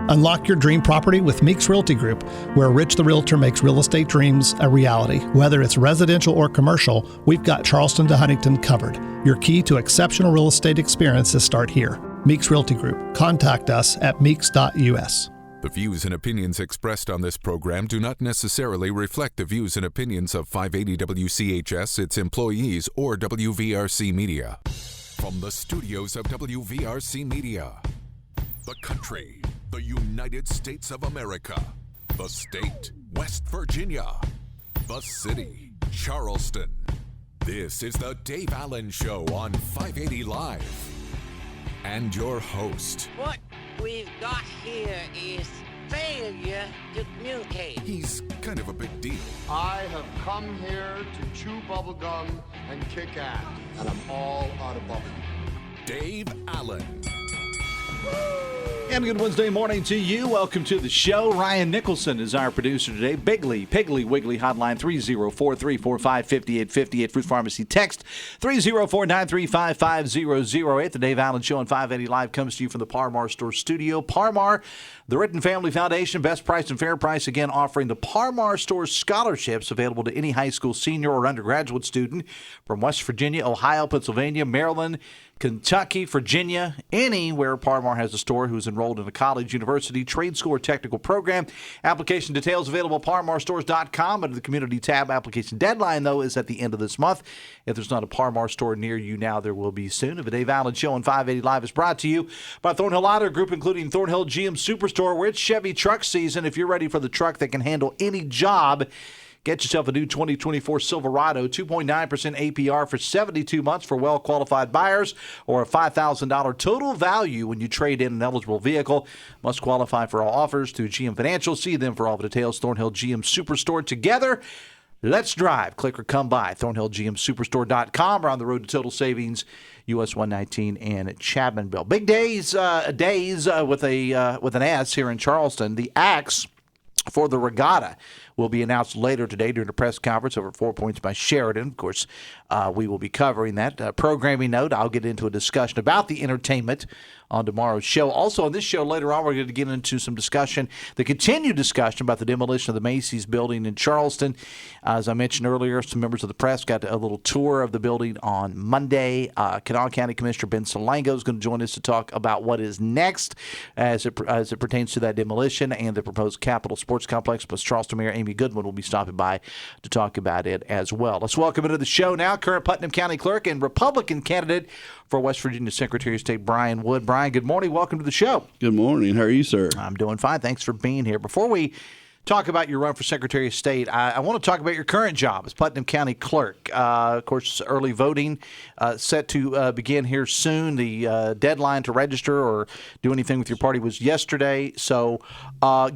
Unlock your dream property with Meeks Realty Group, where Rich the Realtor makes real estate dreams a reality. Whether it's residential or commercial, we've got Charleston to Huntington covered. Your key to exceptional real estate experiences start here. Meeks Realty Group. Contact us at meeks.us. The views and opinions expressed on this program do not necessarily reflect the views and opinions of 580 WCHS, its employees, or WVRC Media. From the studios of WVRC Media, the country, the United States of America, the state, West Virginia, the city, Charleston. This is the Dave Allen Show on 580 Live. And your host. What we've got here is failure to communicate. He's kind of a big deal. I have come here to chew bubblegum and kick ass, and I'm all out of bubblegum. Dave Allen. And good Wednesday morning to you. Welcome to the show. Ryan Nicholson is our producer today. Bigley, Piggly Wiggly hotline 304-345-5858. Fruit Pharmacy text 304-935-5008. The Dave Allen Show on 580 Live comes to you from the Parmar Store Studio. Parmar, the Written Family Foundation, best price and fair price, again offering the Parmar Store scholarships available to any high school senior or undergraduate student from West Virginia, Ohio, Pennsylvania, Maryland, Kentucky, Virginia, anywhere Parmar has a store who's enrolled in a college, university, trade school, or technical program. Application details available at parmarstores.com under the community tab. Application deadline, though, is at the end of this month. If there's not a Parmar store near you now, there will be soon. The Dave Allen Show on 580 Live is brought to you by Thornhill Auto Group, including Thornhill GM Superstore, where it's Chevy truck season. If you're ready for the truck that can handle any job, get yourself a new 2024 Silverado, 2.9% APR for 72 months for well-qualified buyers, or a $5,000 total value when you trade in an eligible vehicle. Must qualify for all offers through GM Financial. See them for all the details. Thornhill GM Superstore. Together, let's drive. Click or come by ThornhillGMSuperstore.com or on the road to total savings, US 119 and Chapmanville. Big days with an S here in Charleston. The Axe for the regatta will be announced later today during a press conference over 4 Points by Sheridan. Of course, we will be covering that. Programming note, I'll get into a discussion about the entertainment on tomorrow's show. Also on this show later on, we're going to get into some discussion, the continued discussion about the demolition of the Macy's building in Charleston. As I mentioned earlier, some members of the press got a little tour of the building on Monday. Kanawha County Commissioner Ben Salango is going to join us to talk about what is next as it pertains to that demolition and the proposed Capitol Sports Complex. Plus, Charleston Mayor Amy Goodwin will be stopping by to talk about it as well. Let's welcome into the show now current Putnam County Clerk and Republican candidate for West Virginia Secretary of State Brian Wood. Brian, good morning. Welcome to the show. Good morning. How are you, sir? I'm doing fine. Thanks for being here. Before we talk about your run for Secretary of State, I want to talk about your current job as Putnam County Clerk. Of course, early voting set to begin here soon. The deadline to register or do anything with your party was yesterday. So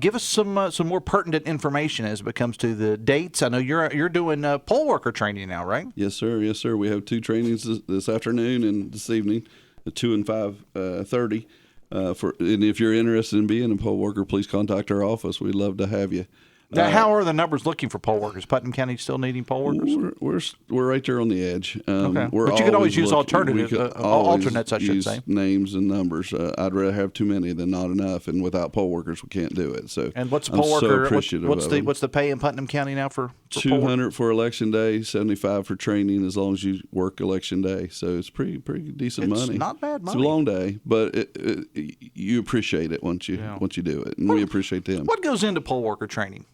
give us some more pertinent information as it comes to the dates. I know you're doing poll worker training now, right? Yes, sir. Yes, sir. We have two trainings this afternoon and this evening at 2 and 5:30. And if you're interested in being a poll worker, please contact our office. We'd love to have you. Now, how are the numbers looking for poll workers? Putnam County still needing poll workers? We're right there on the edge. Okay. But you could always use alternates, I should say. Names and numbers. I'd rather have too many than not enough, and without poll workers, we can't do it. So, and what's a poll worker? So what's the pay in Putnam County now for $200 for election day, $75 for training as long as you work election day. So it's pretty decent money. It's not bad money. It's a long day, but you appreciate it once you do it, and we appreciate them. What goes into poll worker training?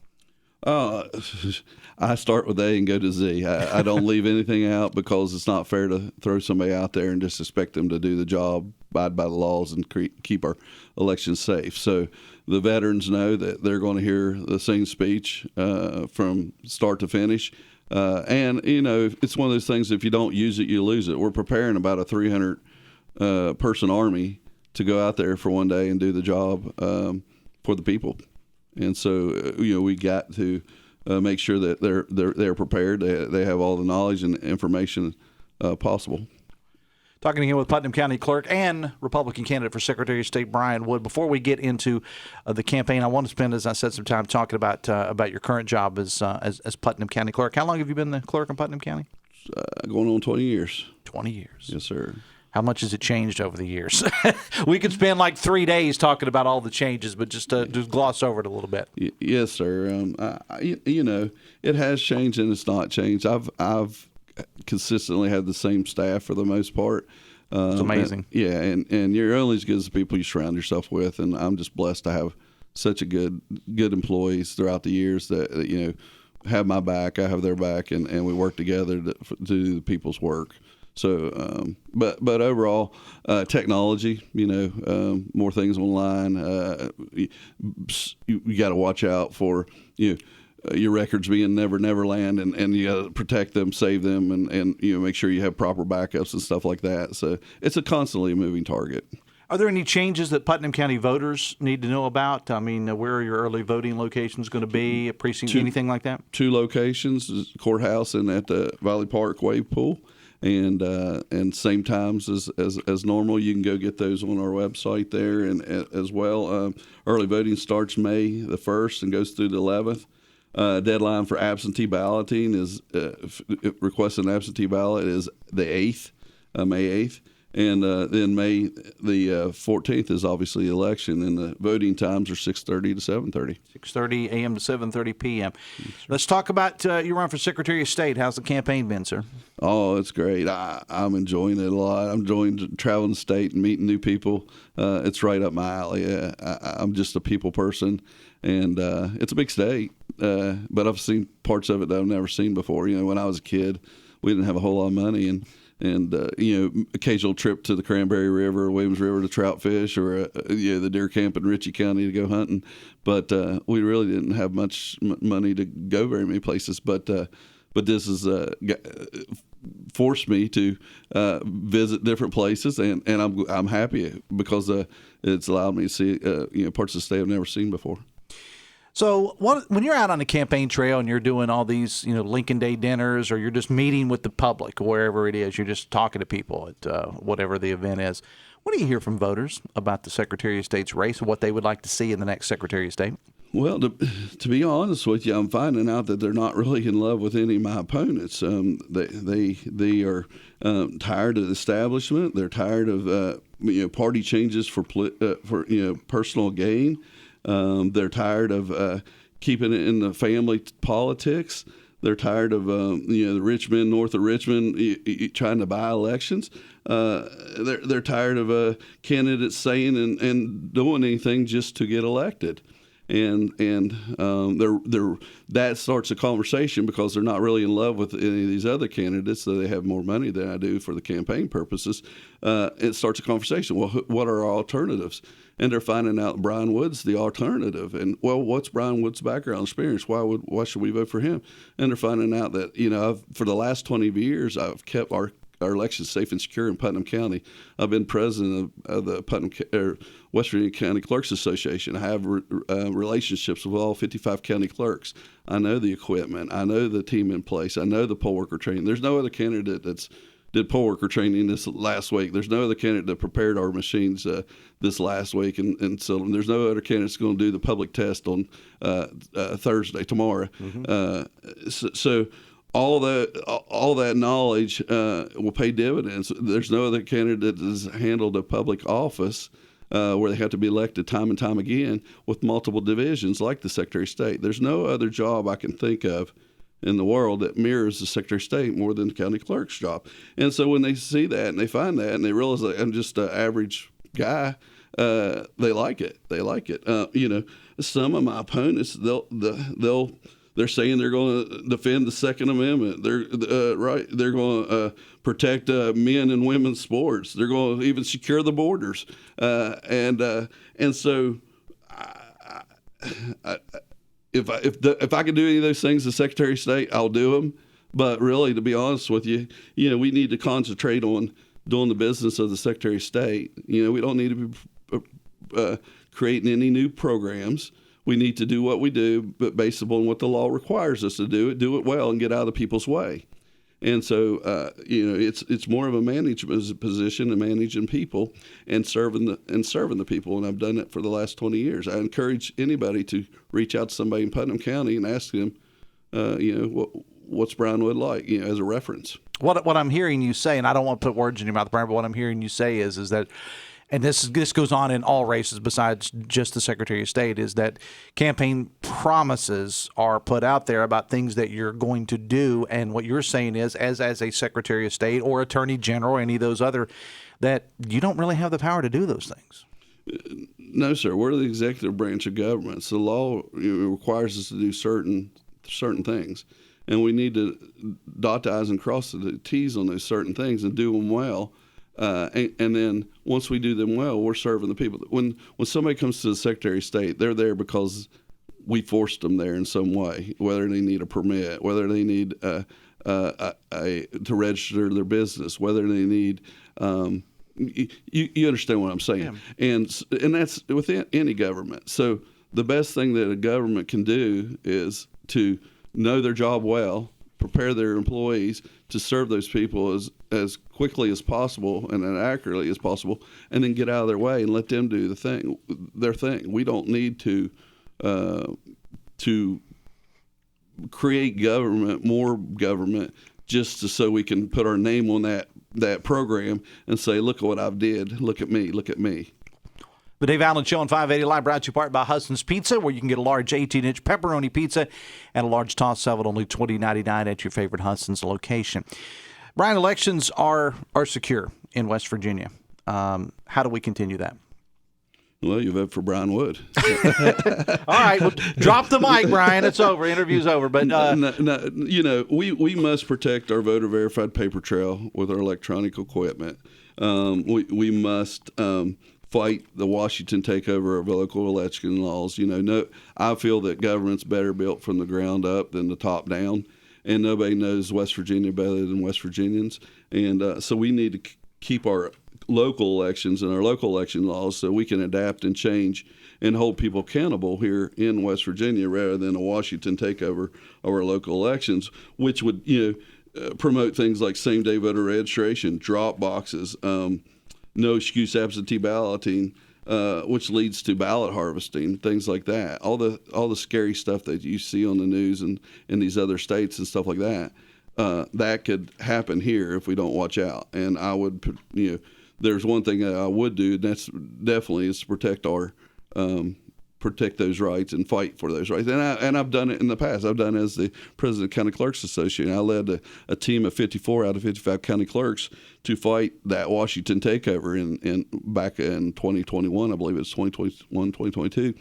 I start with A and go to Z. I don't leave anything out because it's not fair to throw somebody out there and just expect them to do the job, abide by the laws, and keep our elections safe. So the veterans know that they're going to hear the same speech from start to finish. And, it's one of those things, if you don't use it, you lose it. We're preparing about a 300-person army to go out there for one day and do the job for the people. And so, we got to make sure that they're prepared. They have all the knowledge and information possible. Talking again with Putnam County Clerk and Republican candidate for Secretary of State Brian Wood. Before we get into the campaign, I want to spend, as I said, some time talking about your current job as Putnam County Clerk. How long have you been the clerk in Putnam County? Going on 20 years. 20 years. Yes, sir. How much has it changed over the years? We could spend like 3 days talking about all the changes, but just gloss over it a little bit. Yes, sir. It has changed and it's not changed. I've consistently had the same staff for the most part. It's amazing. And you're only as good as the people you surround yourself with, and I'm just blessed to have such a good employees throughout the years that have my back, I have their back, and we work together to do the people's work. So, but overall, technology, more things online. You got to watch out for your records being never land, and you got to protect them, save them, and make sure you have proper backups and stuff like that. So it's a constantly moving target. Are there any changes that Putnam County voters need to know about? I mean, where are your early voting locations going to be? A precinct, anything like that? 2 locations: courthouse and at the Valley Park wave pool. And same times as normal. You can go get those on our website there, and as well. Early voting starts May the 1st and goes through the 11th. Deadline for absentee balloting is requesting an absentee ballot is the 8th, May 8th. And then May the 14th is obviously the election, and the voting times are 6:30 to 7:30. 6:30 a.m. to 7:30 p.m. Let's talk about your run for Secretary of State. How's the campaign been, sir? Oh, it's great. I'm enjoying it a lot. I'm enjoying traveling the state and meeting new people. It's right up my alley. I'm just a people person, and it's a big state. But I've seen parts of it that I've never seen before. When I was a kid, we didn't have a whole lot of money, and occasional trip to the Cranberry River, Williams River to trout fish, or the deer camp in Ritchie County to go hunting. But we really didn't have much money to go very many places. But this has forced me to visit different places, and I'm happy because it's allowed me to see parts of the state I've never seen before. So when you're out on the campaign trail and you're doing all these, Lincoln Day dinners, or you're just meeting with the public, wherever it is, you're just talking to people at whatever the event is, what do you hear from voters about the Secretary of State's race and what they would like to see in the next Secretary of State? Well, to be honest with you, I'm finding out that they're not really in love with any of my opponents. They are tired of the establishment. They're tired of party changes for personal gain. They're tired of keeping it in the family politics. They're tired of the rich men north of Richmond trying to buy elections. They're tired of candidates saying and doing anything just to get elected. And that starts a conversation because they're not really in love with any of these other candidates, so they have more money than I do for the campaign purposes. It starts a conversation. Well, what are our alternatives? And they're finding out Brian Wood's the alternative. And, well, what's Brian Wood's background experience? Why should we vote for him? And they're finding out that, for the last 20 years, I've kept our elections safe and secure in Putnam County. I've been president of the West Virginia County Clerks Association. I have relationships with all 55 county clerks. I know the equipment. I know the team in place. I know the poll worker training. There's no other candidate that's did poll worker training this last week. There's no other candidate that prepared our machines this last week, and so there's no other candidate that's going to do the public test on Thursday, tomorrow. Mm-hmm. So all that knowledge will pay dividends. There's no other candidate that has handled a public office where they have to be elected time and time again with multiple divisions like the Secretary of State. There's no other job I can think of in the world that mirrors the Secretary of State more than the county clerk's job. And so when they see that and they find that and they realize that I'm just an average guy, they like it. They like it. Some of my opponents, they're saying they're going to defend the Second Amendment. They're going to protect men and women's sports. They're going to even secure the borders. And so if I can do any of those things as Secretary of State, I'll do them. But really, to be honest with you, we need to concentrate on doing the business of the Secretary of State. We don't need to be creating any new programs. We need to do what we do, but based upon what the law requires us to do it well, and get out of the people's way. And so, it's more of a management position, and managing people and serving the people. And I've done it for the last 20 years. I encourage anybody to reach out to somebody in Putnam County and ask them, what's Brownwood like, as a reference. What I'm hearing you say, and I don't want to put words in your mouth, Brian, but what I'm hearing you say is that, and this goes on in all races besides just the Secretary of State, is that campaign promises are put out there about things that you're going to do, and what you're saying is, as a Secretary of State or Attorney General or any of those other, that you don't really have the power to do those things. No, sir. We're the executive branch of government. So the law requires us to do certain things, and we need to dot the I's and cross the T's on those certain things and do them well. And then once we do them well, we're serving the people. When somebody comes to the Secretary of State, they're there because we forced them there in some way, whether they need a permit, whether they need to register their business, whether they need you understand what I'm saying. Yeah. And that's within any government. So the best thing that a government can do is to know their job well, prepare their employees to serve those people as quickly as possible and as accurately as possible, and then get out of their way and let them do their thing. We don't need to create more government just so we can put our name on that program and say, look at what I've did. Look at me. Look at me. The Dave Allen Show on 580 Live brought to you part by Hudson's Pizza, where you can get a large 18-inch pepperoni pizza and a large tossed salad only $20.99 at your favorite Hudson's location. Brian, elections are secure in West Virginia. How do we continue that? Well, you vote for Brian Wood. All right, well, drop the mic, Brian. It's over. Interview's over. But we must protect our voter verified paper trail with our electronic equipment. We must fight the Washington takeover of local election laws. I feel that government's better built from the ground up than the top down, and nobody knows West Virginia better than West Virginians. And so we need to keep our local elections and our local election laws so we can adapt and change and hold people accountable here in West Virginia rather than a Washington takeover of our local elections, which would promote things like same-day voter registration, drop boxes, no excuse absentee balloting, which leads to ballot harvesting, things like that. All the scary stuff that you see on the news and in these other states and stuff like that, that could happen here if we don't watch out. And I would, there's one thing that I would do, and that's definitely is to protect those rights and fight for those rights. And I've done it in the past. I've done it as the president of County Clerks Association. I led a team of 54 out of 55 county clerks to fight that Washington takeover in back in 2021. I believe it was 2021, 2022.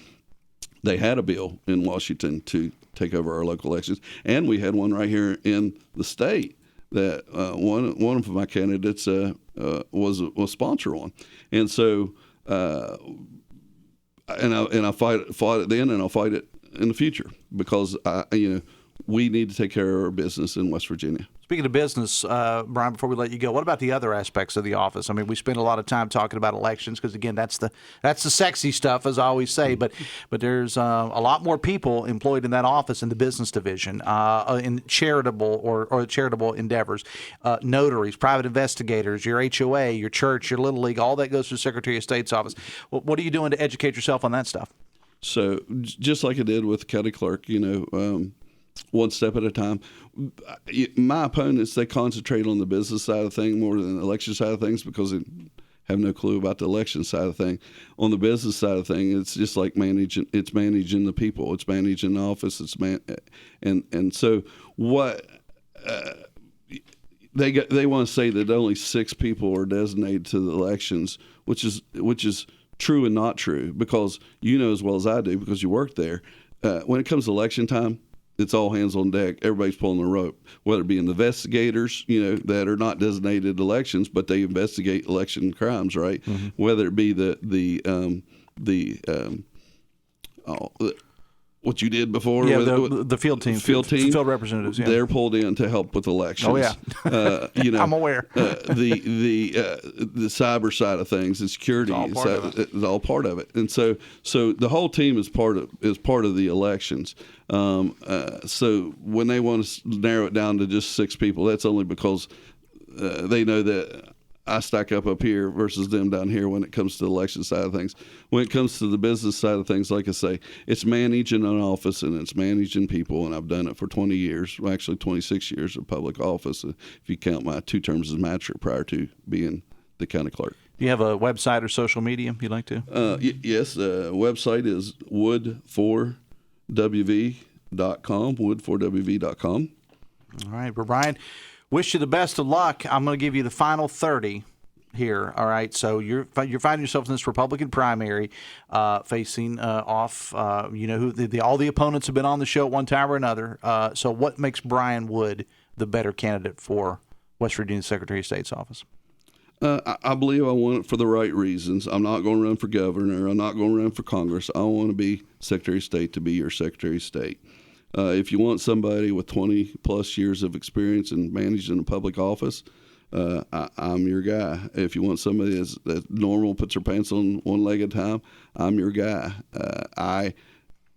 They had a bill in Washington to take over our local elections, and we had one right here in the state that one of my candidates was a sponsor on, and so and I fought it then, and I'll fight it in the future because we need to take care of our business in West Virginia. Speaking of business, Brian, before we let you go, what about the other aspects of the office? I mean, we spend a lot of time talking about elections because, again, that's the sexy stuff, as I always say. But there's a lot more people employed in that office in the business division, in charitable or charitable endeavors, notaries, private investigators, your HOA, your church, your Little League, all that goes through the Secretary of State's office. What are you doing to educate yourself on that stuff? So just like I did with the county clerk, one step at a time. My opponents, they concentrate on the business side of things more than the election side of things because they have no clue about the election side of thing. On the business side of things, it's just like managing the people. It's managing the office. And so what they want to say that only 6 people are designated to the elections, which is true and not true because as well as I do because you work there. When it comes to election time, it's all hands on deck. Everybody's pulling the rope, whether it be the investigators, that are not designated elections, but they investigate election crimes, right? Mm-hmm. Whether it be what you did before. Yeah, the field team. Field representatives. Yeah. They're pulled in to help with elections. Oh, yeah. I'm aware. The cyber side of things, the security is all part of it. And so the whole team is part of the elections. So when they want to narrow it down to just 6 people, that's only because they know that I stack up here versus them down here when it comes to the election side of things. When it comes to the business side of things, like I say, it's managing an office and it's managing people, and I've done it for 20 years, well, actually 26 years of public office, if you count my 2 terms as magistrate prior to being the county clerk. Do you have a website or social media you'd like to? Yes, the website is wood4wv.com, wood4wv.com. All right, well, Brian, wish you the best of luck. I'm going to give you the final 30 here. All right, so you're finding yourself in this Republican primary, facing off. Who all the opponents have been on the show at one time or another. So what makes Brian Wood the better candidate for West Virginia Secretary of State's office? I believe I want it for the right reasons. I'm not going to run for governor. I'm not going to run for Congress. I want to be Secretary of State to be your Secretary of State. If you want somebody with 20-plus years of experience in managing a public office, I'm your guy. If you want somebody that's normal, puts their pants on one leg at a time, I'm your guy.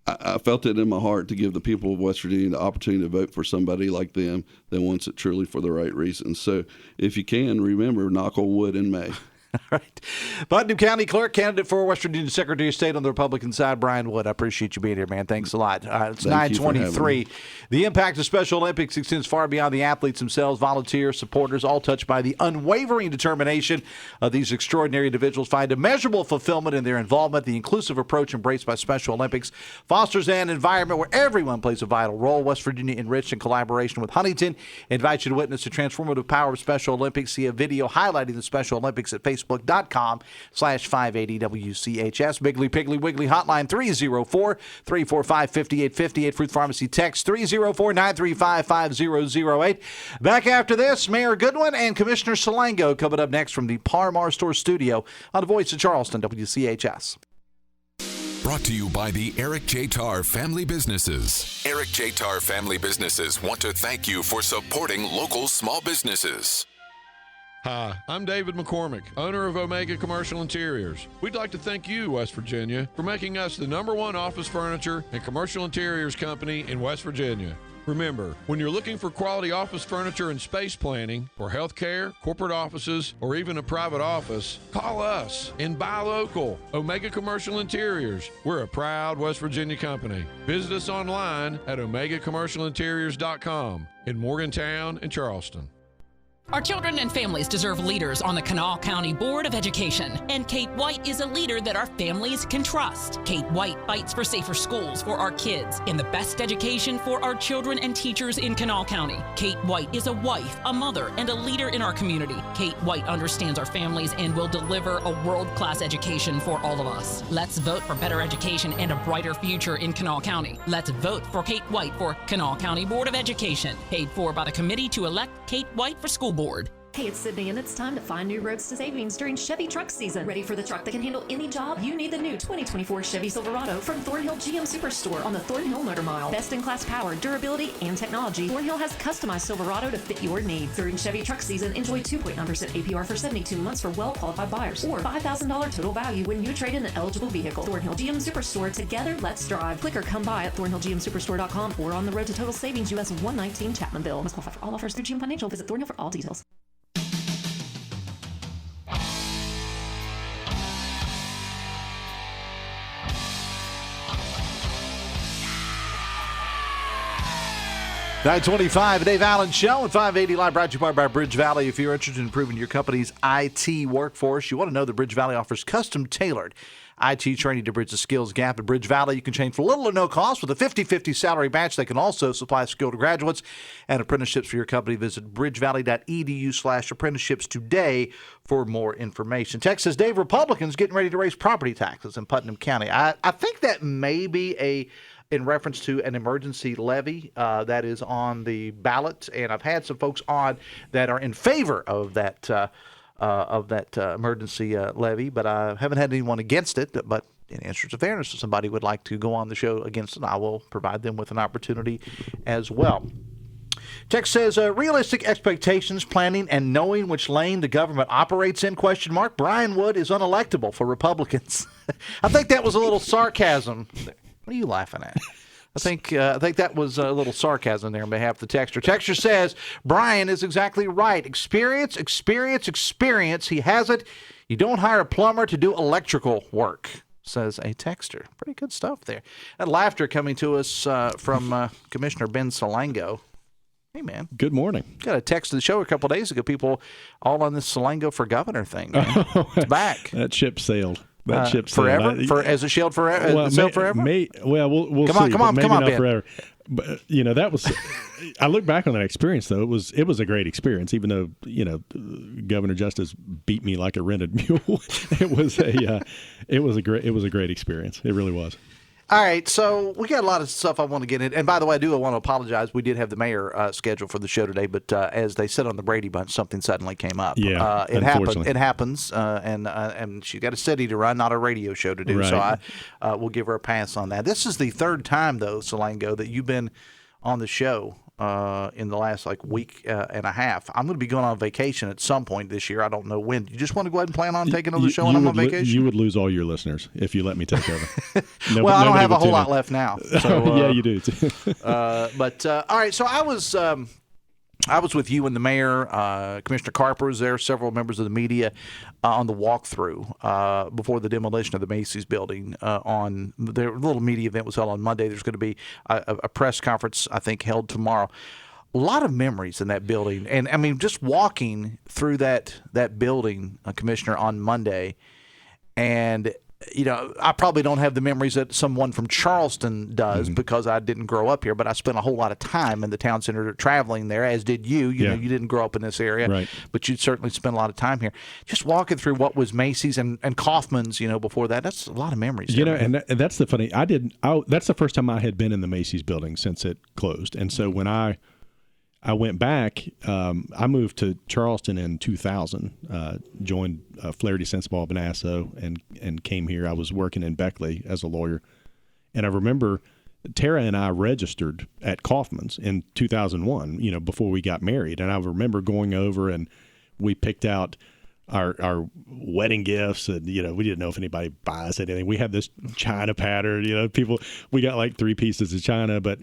I felt it in my heart to give the people of West Virginia the opportunity to vote for somebody like them that wants it truly for the right reasons. So if you can, remember, knock on wood in May. All right. Putnam County Clerk, candidate for West Virginia Secretary of State on the Republican side, Brian Wood. I appreciate you being here, man. Thanks a lot. It's 9:23. The impact of Special Olympics extends far beyond the athletes themselves. Volunteers, supporters, all touched by the unwavering determination of these extraordinary individuals find immeasurable fulfillment in their involvement. The inclusive approach embraced by Special Olympics fosters an environment where everyone plays a vital role. West Virginia, enriched in collaboration with Huntington, invites you to witness the transformative power of Special Olympics. See a video highlighting the Special Olympics at Facebook.com/580WCHS. Bigly Piggly Wiggly hotline 304-345-5858. Fruit Pharmacy text 304-935-5008. Back after this, Mayor Goodwin and Commissioner Salango coming up next from the Parmar Store Studio on the Voice of Charleston, WCHS. Brought to you by the Eric J. Tarr Family Businesses. Eric J. Tarr Family Businesses want to thank you for supporting local small businesses. Hi, I'm David McCormick, owner of Omega Commercial Interiors. We'd like to thank you, West Virginia, for making us the #1 office furniture and commercial interiors company in West Virginia. Remember, when you're looking for quality office furniture and space planning for healthcare, corporate offices, or even a private office, call us and buy local. Omega Commercial Interiors. We're a proud West Virginia company. Visit us online at omegacommercialinteriors.com in Morgantown and Charleston. Our children and families deserve leaders on the Kanawha County Board of Education, and Kate White is a leader that our families can trust. Kate White fights for safer schools for our kids and the best education for our children and teachers in Kanawha County. Kate White is a wife, a mother, and a leader in our community. Kate White understands our families and will deliver a world-class education for all of us. Let's vote for better education and a brighter future in Kanawha County. Let's vote for Kate White for Kanawha County Board of Education, paid for by the committee to elect Kate White for school board. Hey, it's Sydney, and it's time to find new roads to savings during Chevy truck season. Ready for the truck that can handle any job? You need the new 2024 Chevy Silverado from Thornhill GM Superstore on the Thornhill Motor Mile. Best-in-class power, durability, and technology, Thornhill has customized Silverado to fit your needs. During Chevy truck season, enjoy 2.9% APR for 72 months for well-qualified buyers, or $5,000 total value when you trade in an eligible vehicle. Thornhill GM Superstore. Together, let's drive. Click or come by at thornhillgmsuperstore.com or on the road to total savings, US 119 Chapmanville. Must qualify for all offers through GM Financial. Visit Thornhill for all details. .925, the Dave Allen Show and 580 Live, brought to you by Bridge Valley. If you're interested in improving your company's IT workforce, you want to know that Bridge Valley offers custom-tailored IT training to bridge the skills gap. At Bridge Valley, you can train for little or no cost with a 50-50 salary match. They can also supply skilled graduates and apprenticeships for your company. Visit bridgevalley.edu/apprenticeships today for more information. Text says, Dave, Republicans getting ready to raise property taxes in Putnam County. I think that may be in reference to an emergency levy that is on the ballot, and I've had some folks on that are in favor of that emergency levy, but I haven't had anyone against it. But in the interest of fairness, if somebody would like to go on the show against it, I will provide them with an opportunity as well. Text says, realistic expectations, planning, and knowing which lane the government operates in, ? Brian Wood is unelectable for Republicans. I think that was a little sarcasm. What are you laughing at? I think that was a little sarcasm there on behalf of the texter. Texter says, Brian is exactly right. Experience. He has it. You don't hire a plumber to do electrical work, says a texter. Pretty good stuff there. That laughter coming to us from Commissioner Ben Salango. Hey, man. Good morning. Got a text to the show a couple of days ago. People all on this Salango for governor thing. Man. It's back. That ship sailed. Forever? Has it sailed forever? We'll see. Come on, Ben. Forever. But that was. I look back on that experience though. It was a great experience, even though Governor Justice beat me like a rented mule. It was a great experience. It really was. All right, so we got a lot of stuff I want to get in. And by the way, I want to apologize. We did have the mayor scheduled for the show today, but as they said on the Brady Bunch, something suddenly came up. Yeah, it happened. It happens, and she's got a city to run, not a radio show to do. Right. So I will give her a pass on that. This is the third time, though, Salango, that you've been on the show in the last week and a half. I'm going to be going on vacation at some point this year. I don't know when. You just want to go ahead and plan on taking another show when I'm on vacation? You would lose all your listeners if you let me take over. Well, I don't have a whole lot left now. So, yeah, you do. But all right, so I was with you and the mayor. Commissioner Carper was there, several members of the media on the walkthrough before the demolition of the Macy's building. On their little media event was held on Monday. There's going to be a press conference, I think, held tomorrow. A lot of memories in that building, and I mean, just walking through that building, Commissioner, on Monday, and I probably don't have the memories that someone from Charleston does because I didn't grow up here, but I spent a whole lot of time in the town center traveling there, as did you. You know, you didn't grow up in this area, right, but you certainly spent a lot of time here. Just walking through what was Macy's and Kaufman's, before that, that's a lot of memories. And that's the funny. That's the first time I had been in the Macy's building since it closed, and so when I went back. I moved to Charleston in 2000, joined Flaherty Sensible Benasso, and came here. I was working in Beckley as a lawyer. And I remember Tara and I registered at Kaufman's in 2001, before we got married. And I remember going over and we picked out our wedding gifts, and we didn't know if anybody buys anything. We had this china pattern, we got like 3 pieces of china, but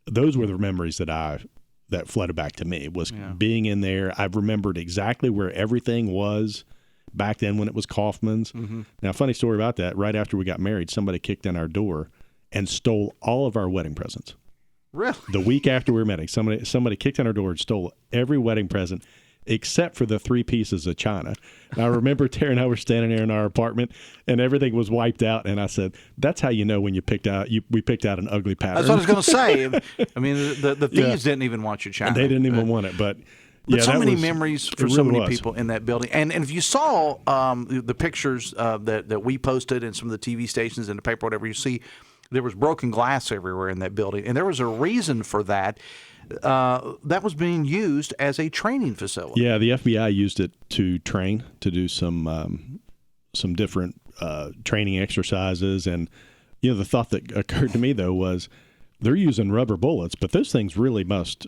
those were the memories that flooded back to me, was being in there. I've remembered exactly where everything was back then when it was Kaufman's. Mm-hmm. Now, funny story about that, right after we got married, somebody kicked in our door and stole all of our wedding presents. Really? The week after we were married, somebody kicked in our door and stole every wedding present except for the 3 pieces of china. And I remember Tara and I were standing there in our apartment, and everything was wiped out. And I said, "That's how you know when we picked out an ugly pattern." That's what I was going to say. I mean, the thieves didn't even want your china. They didn't even want it, but so many memories for so many people in that building. And if you saw the pictures that we posted and some of the TV stations and the paper, whatever, you see there was broken glass everywhere in that building, and there was a reason for that. That was being used as a training facility. Yeah, the FBI used it to train, to do some different training exercises. And, the thought that occurred to me, though, was they're using rubber bullets, but those things really must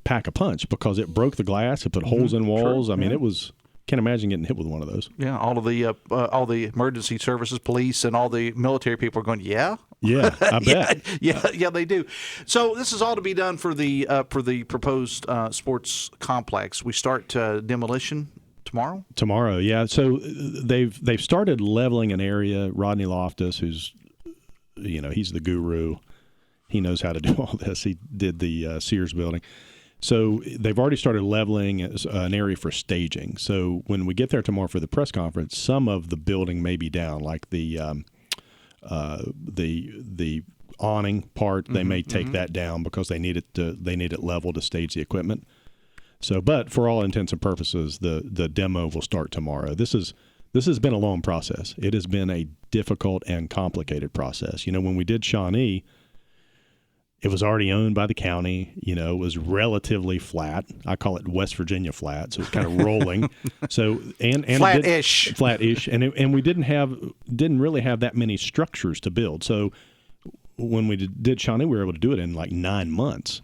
pack a punch because it broke the glass, it put holes in walls. Sure. I mean, it was... Can't imagine getting hit with one of those. Yeah, all the emergency services, police, and all the military people are going, yeah, I bet. yeah, they do. So this is all to be done for the proposed sports complex. We start demolition tomorrow. Tomorrow, yeah. So they've started leveling an area. Rodney Loftus, who's he's the guru. He knows how to do all this. He did the Sears building. So they've already started leveling an area for staging. So when we get there tomorrow for the press conference, some of the building may be down, like the awning part. They may take that down because they need it level to stage the equipment. So, but for all intents and purposes, the demo will start tomorrow. This has been a long process. It has been a difficult and complicated process. When we did Shawnee, it was already owned by the county. It was relatively flat. I call it West Virginia flat, so it's kind of rolling. So and flat-ish, and we didn't really have that many structures to build. So when we did Shawnee, we were able to do it in like 9 months.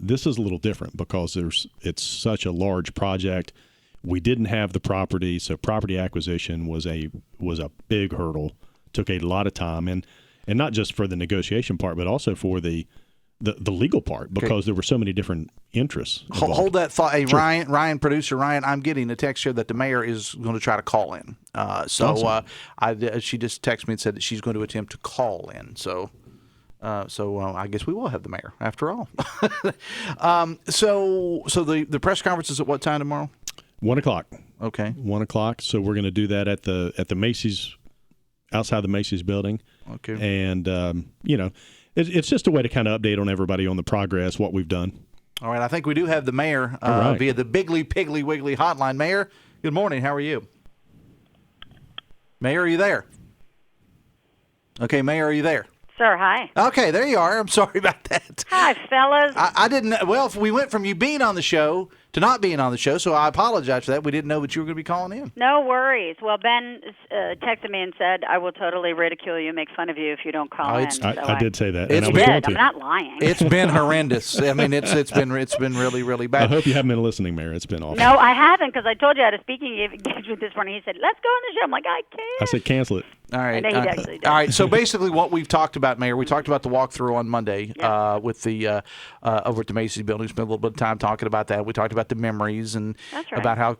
This is a little different because it's such a large project. We didn't have the property, so property acquisition was a big hurdle. Took a lot of time, and not just for the negotiation part, but also for the legal part, because there were so many different interests. Hold that thought. Hey, Sure. Ryan, producer Ryan, I'm getting a text here that the mayor is going to try to call in. Awesome. She just texted me and said that she's going to attempt to call in. So I guess we will have the mayor after all. So the press conference is at what time tomorrow? 1:00. Okay. 1:00. So we're going to do that at the Macy's, outside the Macy's building. Okay. And it's just a way to kind of update on everybody on the progress, what we've done. All right. I think we do have the mayor right. via the Biggly Piggly Wiggly hotline. Mayor, good morning. How are you? Mayor, are you there? Okay, Mayor, are you there? Sir, hi. Okay, there you are. I'm sorry about that. Hi, fellas. I didn't. Well, we went from you being on the show to not being on the show, so I apologize for that. We didn't know that you were going to be calling in. No worries. Well, Ben texted me and said, I will totally ridicule you, make fun of you if you don't call in. So I did say that. It's and I was going to. I'm not lying. It's been horrendous. I mean, it's been really, really bad. I hope you haven't been listening, Mayor. It's been awful. No, I haven't, because I told you I had a speaking engagement this morning. He said, let's go on the show. I'm like, I can't. I said cancel it. All right. I know he actually did. All right. So basically, what we've talked about, Mayor, we talked about the walkthrough on Monday with the over at the Macy's building. Spent a little bit of time talking about that. We talked about the memories and about how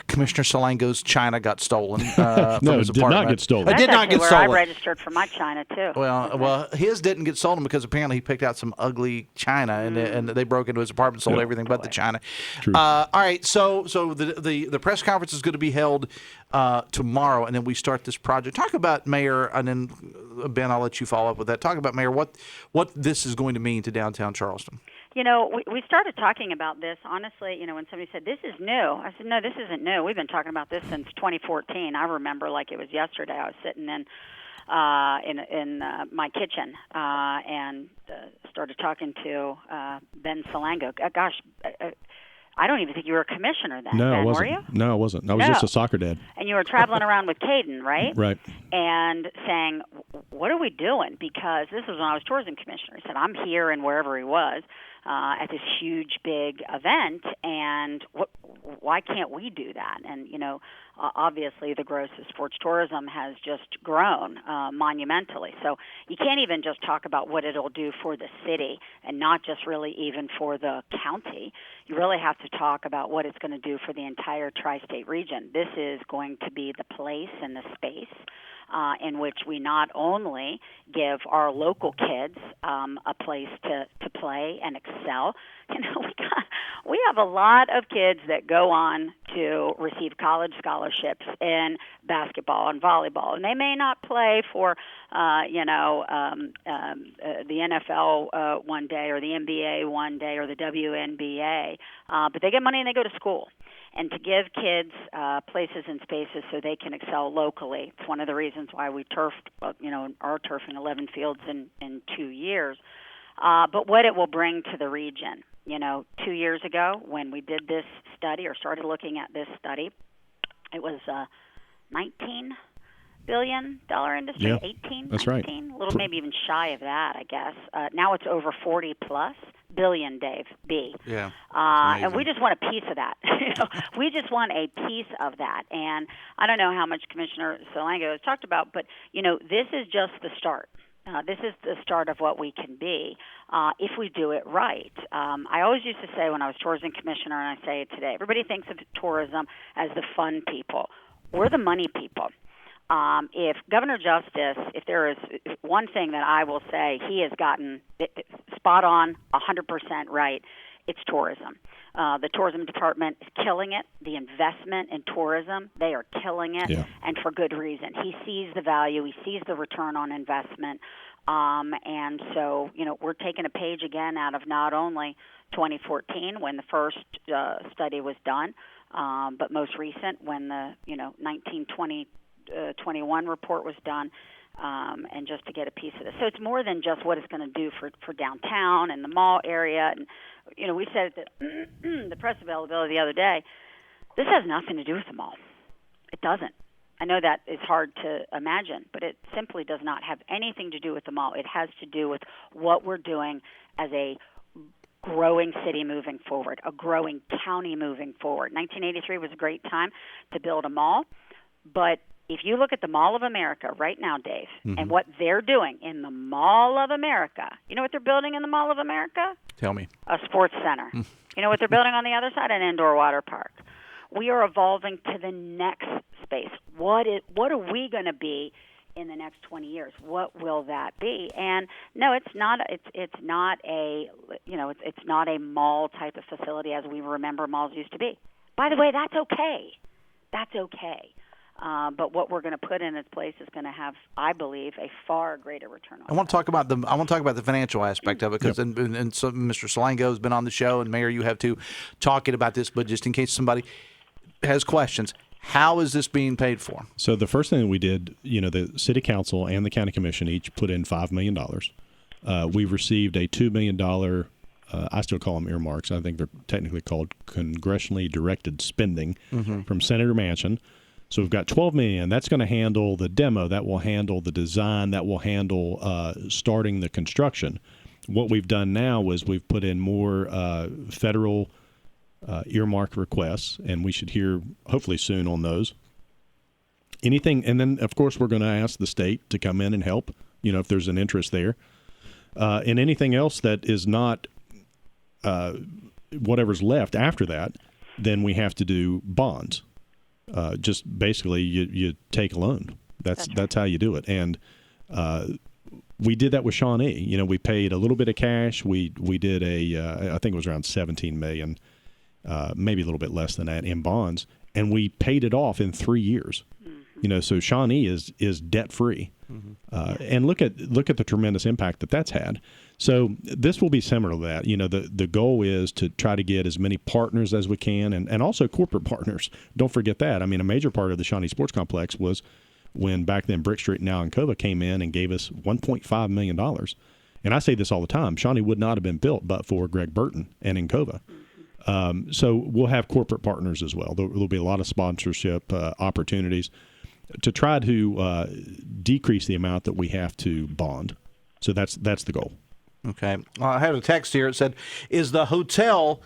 Commissioner Salango's China got stolen. No, it did not get stolen. It did not get stolen. I registered for my China too. Well, his didn't get stolen because apparently he picked out some ugly china and they broke into his apartment, sold everything but the china. True. All right, so the press conference is going to be held tomorrow, and then we start this project. Talk about, Mayor, and then Ben, I'll let you follow up with that. Talk about, Mayor, what this is going to mean to downtown Charleston. You know, we started talking about this, honestly, when somebody said, this is new. I said, no, this isn't new. We've been talking about this since 2014. I remember like it was yesterday. I was sitting in my kitchen and started talking to Ben Salango. Gosh, I don't even think you were a commissioner then. No, Ben, I wasn't. Were you? No, I wasn't. I was just a soccer dad. And you were traveling around with Caden, right? Right. And saying, what are we doing? Because this was when I was tourism commissioner. He said, I'm here and wherever he was at this huge, big event, and why can't we do that? And, obviously the growth of sports tourism has just grown monumentally. So you can't even just talk about what it'll do for the city and not just really even for the county. You really have to talk about what it's going to do for the entire tri-state region. This is going to be the place and the space in which we not only give our local kids a place to play and excel. We have a lot of kids that go on to receive college scholarships in basketball and volleyball, and they may not play for the NFL one day or the NBA one day or the WNBA, but they get money and they go to school. And to give kids places and spaces so they can excel locally. It's one of the reasons why we are turfing 11 fields in 2 years. But what it will bring to the region. 2 years ago when we did this study or started looking at this study, it was $19 billion industry, Yeah, 18, that's 19, right. A little maybe even shy of that, I guess. Now it's over 40 plus billion, Dave, B. Yeah. And we just want a piece of that. We just want a piece of that. And I don't know how much Commissioner Salango has talked about, but, this is just the start. This is the start of what we can be if we do it right. I always used to say when I was tourism commissioner, and I say it today, everybody thinks of tourism as the fun people. We're the money people. If Governor Justice, if there is one thing that I will say he has gotten spot on 100% right, it's tourism. The tourism department is killing it. The investment in tourism, they are killing it, and for good reason. He sees the value. He sees the return on investment. And so, we're taking a page again out of not only 2014 when the first study was done, but most recent when the 21 report was done, and just to get a piece of this. So it's more than just what it's going to do for downtown and the mall area. And, we said at the press availability the other day, this has nothing to do with the mall. It doesn't. I know that is hard to imagine, but it simply does not have anything to do with the mall. It has to do with what we're doing as a growing city moving forward, a growing county moving forward. 1983 was a great time to build a mall, but if you look at the Mall of America right now, Dave, and what they're doing in the Mall of America, you know what they're building in the Mall of America? Tell me. A sports center. You know what they're building on the other side? An indoor water park. We are evolving to the next space. What are we going to be in the next 20 years? What will that be? And no, it's not a mall type of facility as we remember malls used to be. By the way, that's okay. That's okay. But what we're going to put in its place is going to have, I believe, a far greater return on. I want to talk about the financial aspect of it, because and so Mr. Salango has been on the show, and Mayor, you have too, talking about this. But just in case somebody has questions, how is this being paid for? So the first thing that we did, the City Council and the County Commission each put in $5 million. We've received a $2 million. I still call them earmarks. I think they're technically called congressionally directed spending from Senator Manchin. So we've got $12 million. That's going to handle the demo. That will handle the design. That will handle starting the construction. What we've done now is we've put in more federal earmark requests, and we should hear hopefully soon on those. Anything, and then of course we're going to ask the state to come in and help. If there's an interest there, and anything else that is not whatever's left after that, then we have to do bonds. Just basically, you take a loan. That's how you do it. And we did that with Shawnee. We paid a little bit of cash. We did I think it was around $17 million, maybe a little bit less than that in bonds, and we paid it off in 3 years. So Shawnee is debt free, and look at the tremendous impact that's had. So this will be similar to that. The goal is to try to get as many partners as we can, and also corporate partners. Don't forget that. I mean, a major part of the Shawnee Sports Complex was when back then Brick Street and now Ancova came in and gave us $1.5 million. And I say this all the time. Shawnee would not have been built but for Greg Burton and Ancova. So we'll have corporate partners as well. There'll be a lot of sponsorship opportunities to try to decrease the amount that we have to bond. So that's the goal. Okay. I had a text here. It said, "Is the hotel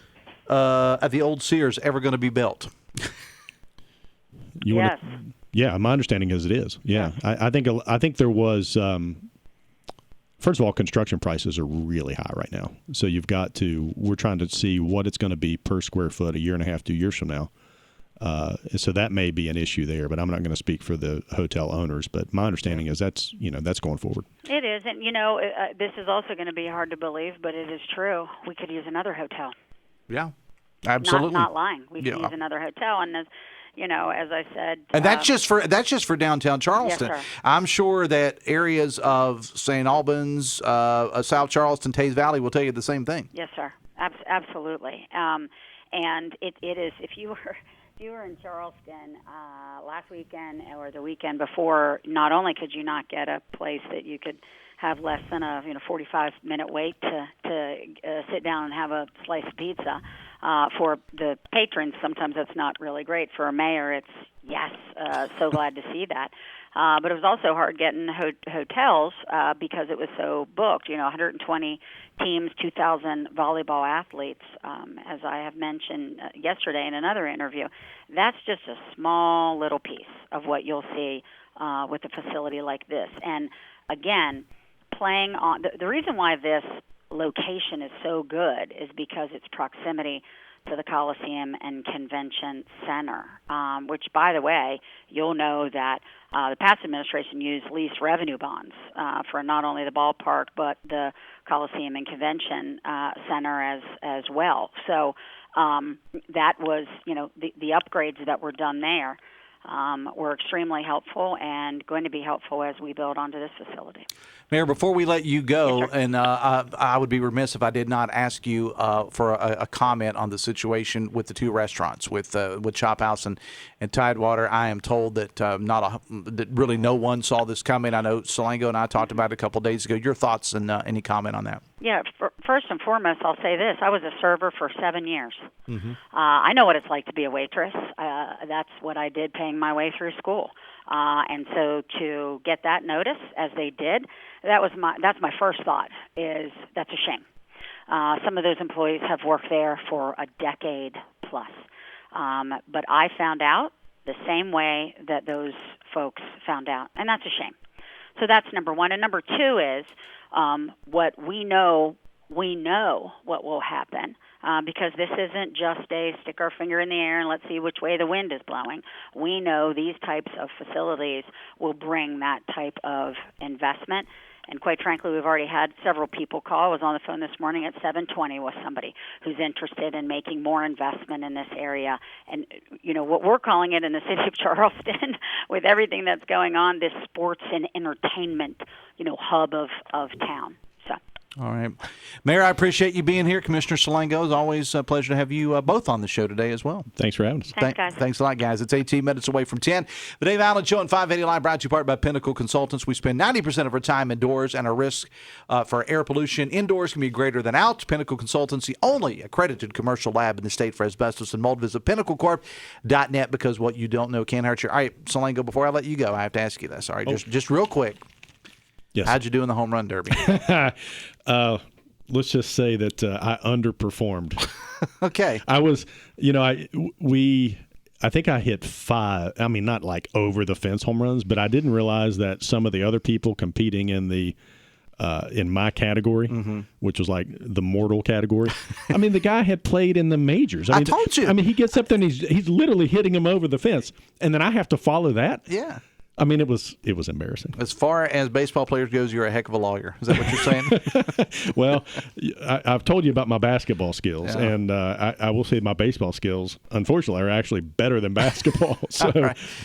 at the old Sears ever going to be built?" Yes. Yeah, my understanding is it is. Yeah, I think there was. First of all, construction prices are really high right now. So we're trying to see what it's going to be per square foot a year and a half, 2 years from now. So that may be an issue there, but I'm not going to speak for the hotel owners. But my understanding is that's going forward. It is, and this is also going to be hard to believe, but it is true. We could use another hotel. Yeah, absolutely. Not lying. We could use another hotel, and as I said, and that's just for downtown Charleston. Yes, sir. I'm sure that areas of St. Albans, South Charleston, Tays Valley will tell you the same thing. Yes, sir. Absolutely. And it is, if you were in Charleston last weekend or the weekend before, not only could you not get a place that you could have less than a 45-minute wait to sit down and have a slice of pizza. For the patrons, sometimes that's not really great. For a mayor, it's so glad to see that. But it was also hard getting hotels because it was so booked. 120 teams, 2,000 volleyball athletes, as I have mentioned yesterday in another interview. That's just a small little piece of what you'll see with a facility like this. And again, playing on the reason why this location is so good is because its proximity to the Coliseum and Convention Center, which, by the way, you'll know that the past administration used lease revenue bonds for not only the ballpark but the Coliseum and Convention Center as well. So that was, the upgrades that were done there were extremely helpful and going to be helpful as we build onto this facility. Mayor, before we let you go, and I would be remiss if I did not ask you for a comment on the situation with the two restaurants, with Chop House and Tidewater. I am told that that really no one saw this coming. I know Salango and I talked about it a couple of days ago. Your thoughts and any comment on that? Yeah, first and foremost, I'll say this. I was a server for 7 years. Mm-hmm. I know what it's like to be a waitress. That's what I did paying my way through school. And so to get that notice, as they did, that's my first thought, is that's a shame. Some of those employees have worked there for a decade plus. But I found out the same way that those folks found out, and that's a shame. So that's number one. And number two is what we know what will happen. Because this isn't just a stick our finger in the air and let's see which way the wind is blowing. We know these types of facilities will bring that type of investment. And quite frankly, we've already had several people call. I was on the phone this morning at 7:20 with somebody who's interested in making more investment in this area. And, what we're calling it in the city of Charleston, with everything that's going on, this sports and entertainment, hub of town. So. All right. Mayor, I appreciate you being here. Commissioner Salango, it's always a pleasure to have you both on the show today as well. Thanks for having us. Thanks, guys. Thanks a lot, guys. It's 18 minutes away from 10. The Dave Allen Show on 580 Live brought to you part by Pinnacle Consultants. We spend 90% of our time indoors, and our risk for air pollution indoors can be greater than out. Pinnacle Consultants, the only accredited commercial lab in the state for asbestos and mold. Visit pinnaclecorp.net because what you don't know can hurt you. All right, Salango, before I let you go, I have to ask you this. All right, just real quick. Yes. How'd you do in the home run derby? Let's just say that I underperformed. Okay. I was, I think I hit 5. I mean, not like over the fence home runs, but I didn't realize that some of the other people competing in the in my category, which was like the mortal category. I mean, the guy had played in the majors. I told you. I mean, he gets up there and he's literally hitting him over the fence, and then I have to follow that. Yeah. I mean, it was embarrassing. As far as baseball players goes, you're a heck of a lawyer. Is that what you're saying? Well, I've told you about my basketball skills, and I will say my baseball skills, unfortunately, are actually better than basketball. So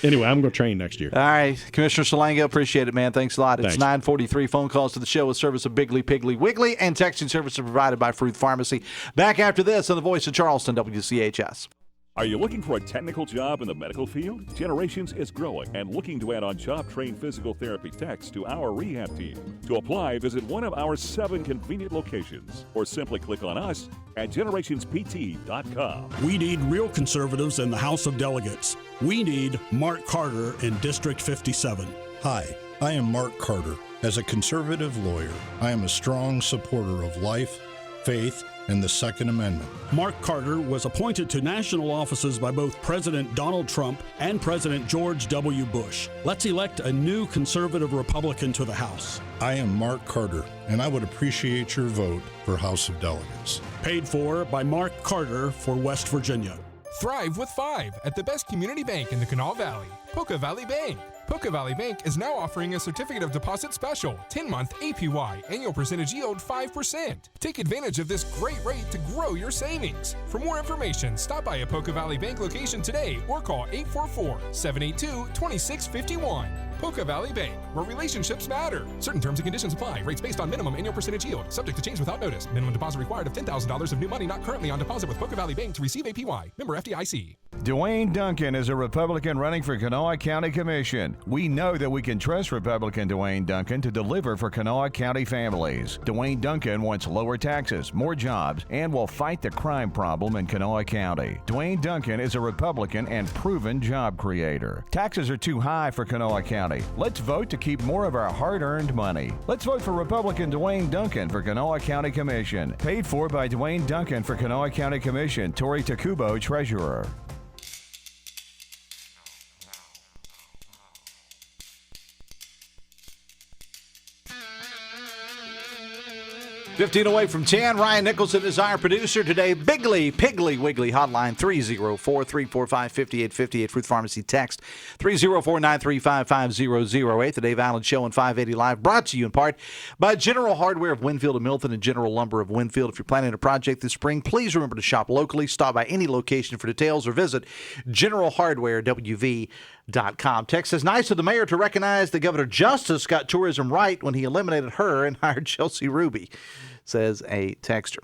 anyway, I'm going to train next year. All right. Commissioner Salango, appreciate it, man. Thanks a lot. It's 9:43. Phone calls to the show with service of Biggly, Piggly, Wiggly, and texting service provided by Fruth Pharmacy. Back after this on the Voice of Charleston, WCHS. Are you looking for a technical job in the medical field? Generations is growing and looking to add on job-trained physical therapy techs to our rehab team. To apply, visit one of our 7 convenient locations or simply click on us at generationspt.com. We need real conservatives in the House of Delegates. We need Mark Carter in District 57. Hi, I am Mark Carter. As a conservative lawyer, I am a strong supporter of life, faith, and the Second Amendment. Mark Carter was appointed to national offices by both President Donald Trump and President George W. Bush. Let's elect a new conservative Republican to the House. I am Mark Carter, and I would appreciate your vote for House of Delegates. Paid for by Mark Carter for West Virginia. Thrive with 5 at the best community bank in the Kanawha Valley, Poca Valley Bank. Poca Valley Bank is now offering a certificate of deposit special, 10-month APY, annual percentage yield 5%. Take advantage of this great rate to grow your savings. For more information, stop by a Poca Valley Bank location today or call 844-782-2651. Poca Valley Bank, where relationships matter. Certain terms and conditions apply. Rates based on minimum annual percentage yield. Subject to change without notice. Minimum deposit required of $10,000 of new money not currently on deposit with Poca Valley Bank to receive APY. Member FDIC. Dwayne Duncan is a Republican running for Kanawha County Commission. We know that we can trust Republican Dwayne Duncan to deliver for Kanawha County families. Dwayne Duncan wants lower taxes, more jobs, and will fight the crime problem in Kanawha County. Dwayne Duncan is a Republican and proven job creator. Taxes are too high for Kanawha County. Let's vote to keep more of our hard-earned money. Let's vote for Republican Dwayne Duncan for Kanawha County Commission. Paid for by Dwayne Duncan for Kanawha County Commission. Tori Takubo, Treasurer. 15 away from 10. Ryan Nicholson is our producer today. Biggly, Piggly, Wiggly hotline 304-345-5858. Fruth Pharmacy text 304-935-5008. The Dave Allen Show on 580 Live brought to you in part by General Hardware of Winfield and Milton and General Lumber of Winfield. If you're planning a project this spring, please remember to shop locally. Stop by any location for details or visit generalhardwarewv.com. Text says, nice of the mayor to recognize that Governor Justice got tourism right when he eliminated her and hired Chelsea Ruby, says a texter.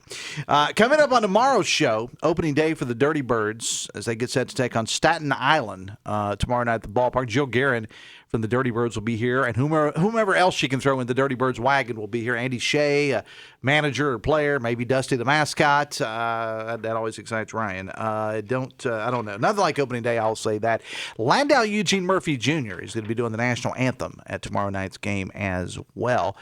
Coming up on tomorrow's show, opening day for the Dirty Birds as they get set to take on Staten Island tomorrow night at the ballpark. Jill Guerin from the Dirty Birds will be here, and whomever else she can throw in the Dirty Birds wagon will be here. Andy Shea, manager or player, maybe Dusty the mascot. That always excites Ryan. I don't know. Nothing like opening day, I'll say that. Landau Eugene Murphy Jr. is going to be doing the national anthem at tomorrow night's game as well.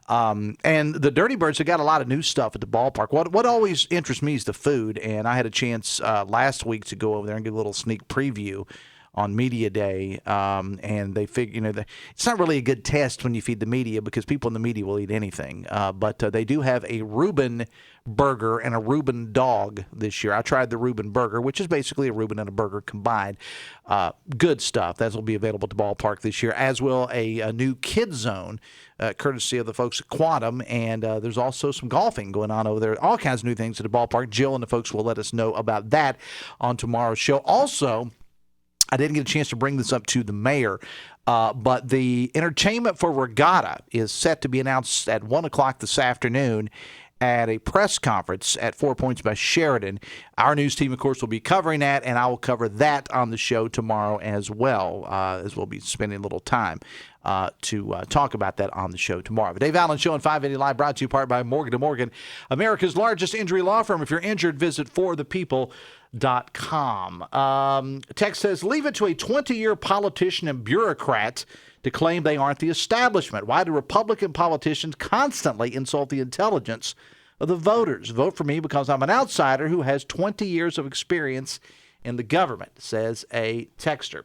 And the Dirty Birds have got a lot of new stuff at the ballpark. What always interests me is the food, and I had a chance last week to go over there and get a little sneak preview on Media Day, and they figure, it's not really a good test when you feed the media because people in the media will eat anything. But they do have a Reuben burger and a Reuben dog this year. I tried the Reuben burger, which is basically a Reuben and a burger combined. Good stuff. That will be available at the ballpark this year, as will a new Kid Zone, courtesy of the folks at Quantum. And there's also some golfing going on over there. All kinds of new things at the ballpark. Jill and the folks will let us know about that on tomorrow's show. Also, I didn't get a chance to bring this up to the mayor, but the entertainment for Regatta is set to be announced at 1 o'clock this afternoon at a press conference at 4 Points by Sheridan. Our news team, of course, will be covering that, and I will cover that on the show tomorrow as well, as we'll be spending a little time to talk about that on the show tomorrow. The Dave Allen Show on 580 Live, brought to you part by Morgan & Morgan, America's largest injury law firm. If you're injured, visit forthepeople.com. Text says, leave it to a 20-year politician and bureaucrat to claim they aren't the establishment. Why do Republican politicians constantly insult the intelligence of the voters? Vote for me because I'm an outsider who has 20 years of experience in the government, says a texter.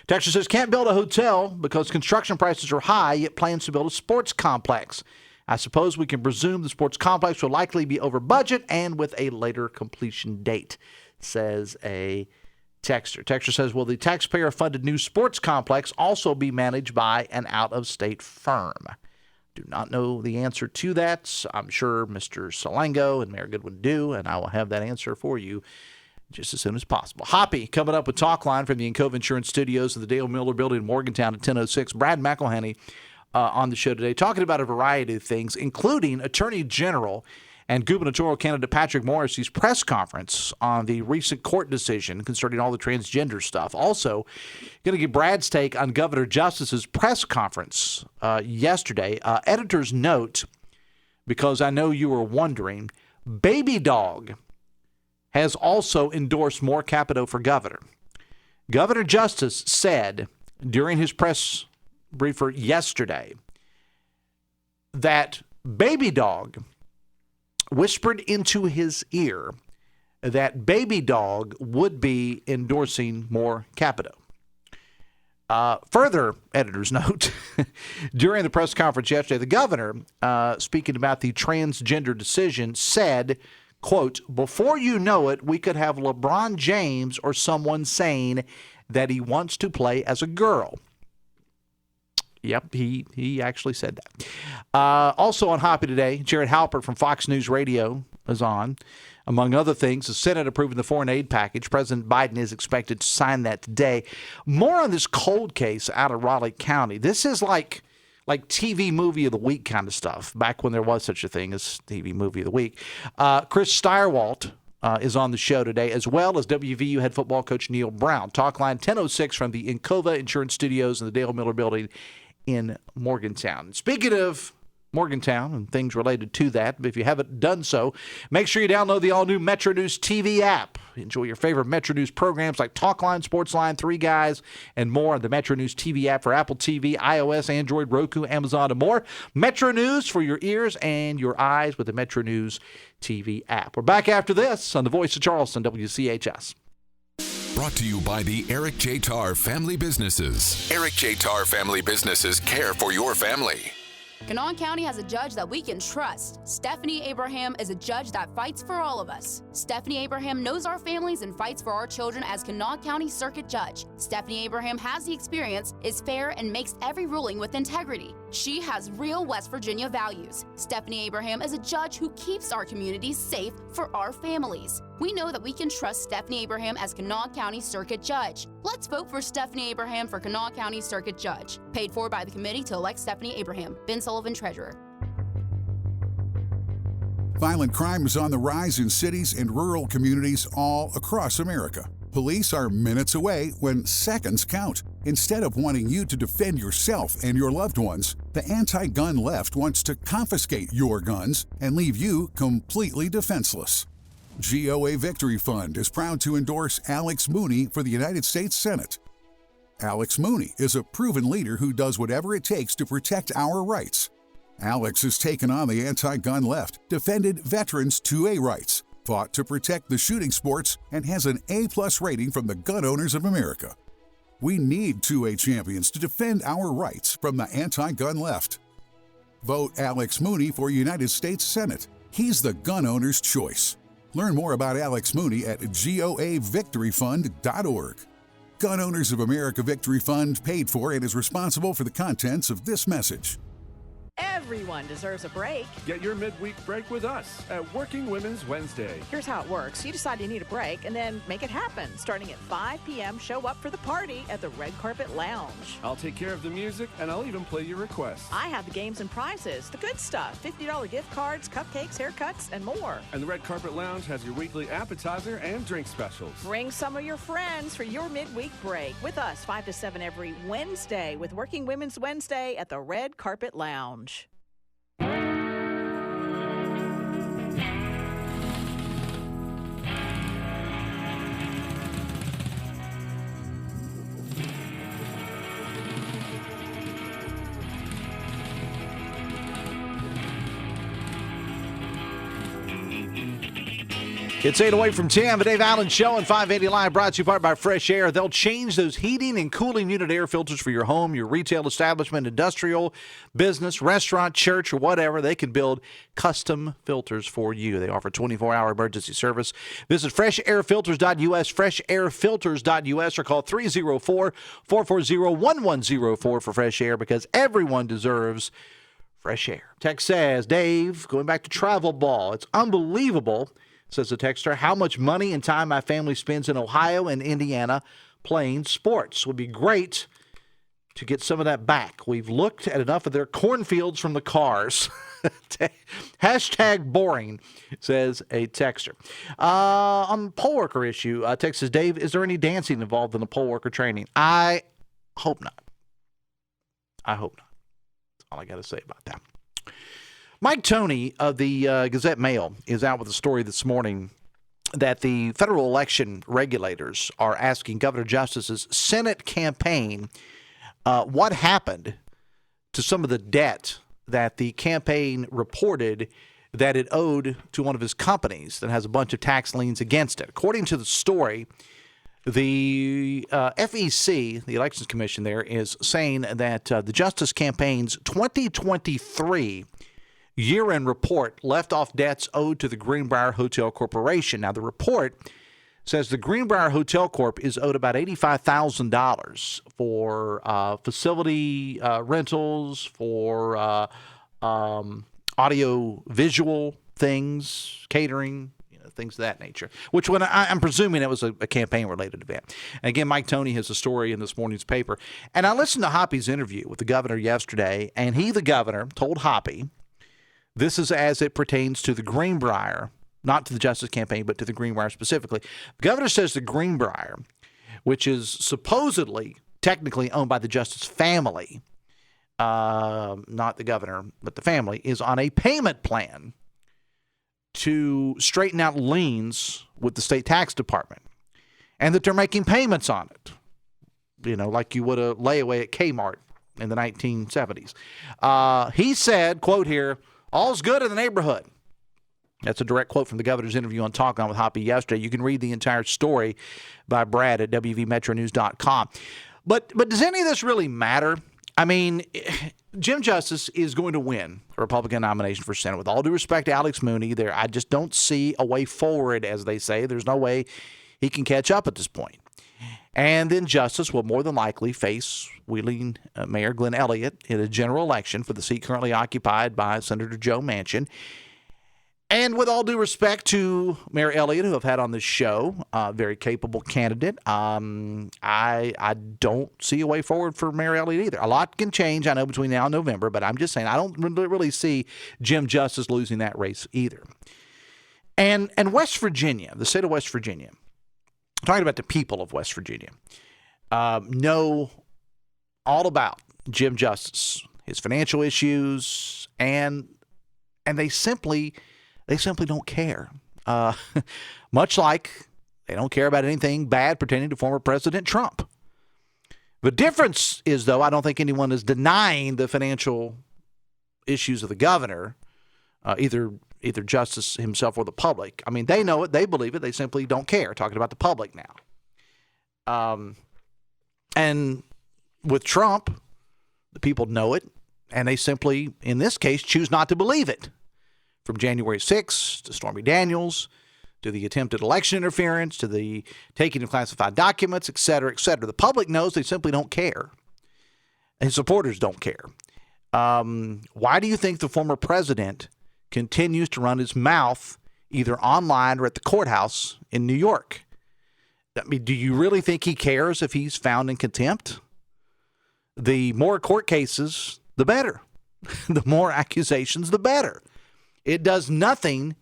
Texter says, can't build a hotel because construction prices are high, yet plans to build a sports complex. I suppose we can presume the sports complex will likely be over budget and with a later completion date, says a texter. Texter says, will the taxpayer-funded new sports complex also be managed by an out-of-state firm? Do not know the answer to that. I'm sure Mr. Salango and Mayor Goodwin do, and I will have that answer for you just as soon as possible. Hoppy coming up with Talk Line from the Encova Insurance Studios of the Dale Miller Building in Morgantown at 10:06. Brad McElhenney on the show today, talking about a variety of things, including Attorney General and gubernatorial candidate Patrick Morrisey's press conference on the recent court decision concerning all the transgender stuff. Also, going to get Brad's take on Governor Justice's press conference yesterday. Editor's note, because I know you were wondering, Baby Dog has also endorsed more Capito for governor. Governor Justice said during his press briefer yesterday that Baby Dog whispered into his ear that Baby Dog would be endorsing more Capito. Further, editor's note, during the press conference yesterday, the governor, speaking about the transgender decision, said, quote, before you know it, we could have LeBron James or someone saying that he wants to play as a girl. Yep, he actually said that. Also on Hoppy today, Jared Halpert from Fox News Radio is on. Among other things, the Senate approving the foreign aid package. President Biden is expected to sign that today. More on this cold case out of Raleigh County. This is like TV movie of the week kind of stuff, back when there was such a thing as TV movie of the week. Chris Steyerwalt is on the show today, as well as WVU head football coach Neil Brown. Talk line 10:06 from the Encova Insurance Studios in the Dale Miller Building in Morgantown. Speaking of Morgantown and things related to that, if you haven't done so, make sure you download the all-new Metro News TV app. Enjoy your favorite Metro News programs like Talkline, Sportsline, Three Guys, and more on the Metro News TV app for Apple TV, iOS, Android, Roku, Amazon, and more. Metro News for your ears and your eyes with the Metro News TV app. We're back after this on the Voice of Charleston, WCHS. Brought to you by the Eric J. Tarr Family Businesses. Eric J. Tarr Family Businesses care for your family. Kanawha County has a judge that we can trust. Stephanie Abraham is a judge that fights for all of us. Stephanie Abraham knows our families and fights for our children as Kanawha County Circuit Judge. Stephanie Abraham has the experience, is fair, and makes every ruling with integrity. She has real West Virginia values. Stephanie Abraham is a judge who keeps our communities safe for our families. We know that we can trust Stephanie Abraham as Kanawha County Circuit Judge. Let's vote for Stephanie Abraham for Kanawha County Circuit Judge. Paid for by the committee to elect Stephanie Abraham. Ben Sullivan, Treasurer. Violent crime is on the rise in cities and rural communities all across America. Police are minutes away when seconds count. Instead of wanting you to defend yourself and your loved ones, the anti-gun left wants to confiscate your guns and leave you completely defenseless. GOA Victory Fund is proud to endorse Alex Mooney for the United States Senate. Alex Mooney is a proven leader who does whatever it takes to protect our rights. Alex has taken on the anti-gun left, defended veterans' 2A rights, fought to protect the shooting sports and has an A+ rating from the Gun Owners of America. We need 2A champions to defend our rights from the anti-gun left. Vote Alex Mooney for United States Senate. He's the gun owner's choice. Learn more about Alex Mooney at goavictoryfund.org. Gun Owners of America Victory Fund paid for and is responsible for the contents of this message. Everyone deserves a break. Get your midweek break with us at Working Women's Wednesday. Here's how it works. You decide you need a break and then make it happen. Starting at 5 p.m., show up for the party at the Red Carpet Lounge. I'll take care of the music and I'll even play your requests. I have the games and prizes, the good stuff, $50 gift cards, cupcakes, haircuts, and more. And the Red Carpet Lounge has your weekly appetizer and drink specials. Bring some of your friends for your midweek break with us 5 to 7 every Wednesday with Working Women's Wednesday at the Red Carpet Lounge. It's 8 away from 10. The Dave Allen Show and 580 Live brought to you part by Fresh Air. They'll change those heating and cooling unit air filters for your home, your retail establishment, industrial, business, restaurant, church, or whatever. They can build custom filters for you. They offer 24-hour emergency service. Visit freshairfilters.us, freshairfilters.us, or call 304-440-1104 for Fresh Air, because everyone deserves fresh air. Text says, Dave, going back to travel ball, it's unbelievable, says the texter, how much money and time my family spends in Ohio and Indiana playing sports. Would be great to get some of that back. We've looked at enough of their cornfields from the cars. Hashtag boring, says a texter. On the poll worker issue, text says, Dave, is there any dancing involved in the poll worker training? I hope not. I hope not. That's all I got to say about that. Mike Toney of the Gazette-Mail is out with a story this morning that the federal election regulators are asking Governor Justice's Senate campaign what happened to some of the debt that the campaign reported that it owed to one of his companies that has a bunch of tax liens against it. According to the story, the FEC, the Elections Commission there, is saying that the Justice campaign's 2023 year-end report left off debts owed to the Greenbrier Hotel Corporation. Now, the report says the Greenbrier Hotel Corp is owed about $85,000 for facility rentals, for audio-visual things, catering, things of that nature, which when I'm presuming it was a campaign-related event. And again, Mike Toney has a story in this morning's paper. And I listened to Hoppy's interview with the governor yesterday, and he, the governor, told Hoppy, this is as it pertains to the Greenbrier, not to the Justice campaign, but to the Greenbrier specifically. The governor says the Greenbrier, which is supposedly technically owned by the Justice family, not the governor, but the family, is on a payment plan to straighten out liens with the state tax department, and that they're making payments on it, like you would a layaway at Kmart in the 1970s. He said, quote here, all's good in the neighborhood. That's a direct quote from the governor's interview on Talk On with Hoppy yesterday. You can read the entire story by Brad at WVMetroNews.com. But does any of this really matter? I mean, Jim Justice is going to win a Republican nomination for Senate. With all due respect to Alex Mooney, I just don't see a way forward, as they say. There's no way he can catch up at this point. And then Justice will more than likely face Wheeling Mayor Glenn Elliott in a general election for the seat currently occupied by Senator Joe Manchin. And with all due respect to Mayor Elliott, who I've had on this show, very capable candidate, I don't see a way forward for Mayor Elliott either. A lot can change, I know, between now and November, but I'm just saying I don't really see Jim Justice losing that race either. And West Virginia, the state of West Virginia, talking about the people of West Virginia, know all about Jim Justice, his financial issues, and they simply don't care. Much like they don't care about anything bad pertaining to former President Trump. The difference is, though, I don't think anyone is denying the financial issues of the governor, either either justice himself or the public. I mean, they know it. They believe it. They simply don't care. Talking about the public now. And with Trump, the people know it, and they simply, in this case, choose not to believe it. From January 6th to Stormy Daniels, to the attempted election interference, to the taking of classified documents, et cetera, et cetera. The public knows, they simply don't care. His supporters don't care. Why do you think the former president continues to run his mouth either online or at the courthouse in New York? I mean, do you really think he cares if he's found in contempt? The more court cases, the better. The more accusations, the better. It does nothing